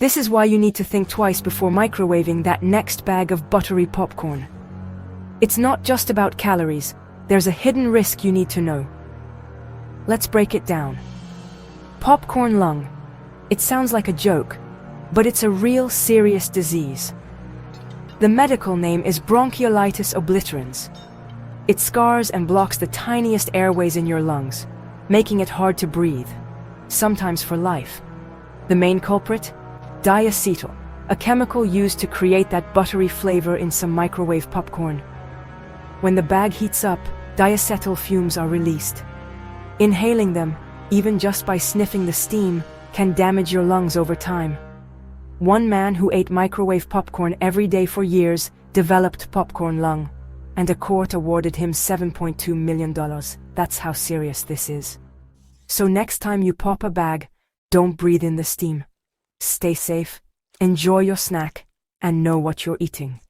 This is why you need to think twice before microwaving that next bag of buttery popcorn. It's not just about calories, there's a hidden risk you need to know. Let's break it down. Popcorn lung. It sounds like a joke, but it's a real serious disease. The medical name is bronchiolitis obliterans. It scars and blocks the tiniest airways in your lungs, making it hard to breathe, sometimes for life. The main culprit? Diacetyl, a chemical used to create that buttery flavor in some microwave popcorn. When the bag heats up, diacetyl fumes are released. Inhaling them, even just by sniffing the steam, can damage your lungs over time. One man who ate microwave popcorn every day for years developed popcorn lung, and a court awarded him $7.2 million. That's how serious this is. So next time you pop a bag, don't breathe in the steam. Stay safe, enjoy your snack, and know what you're eating.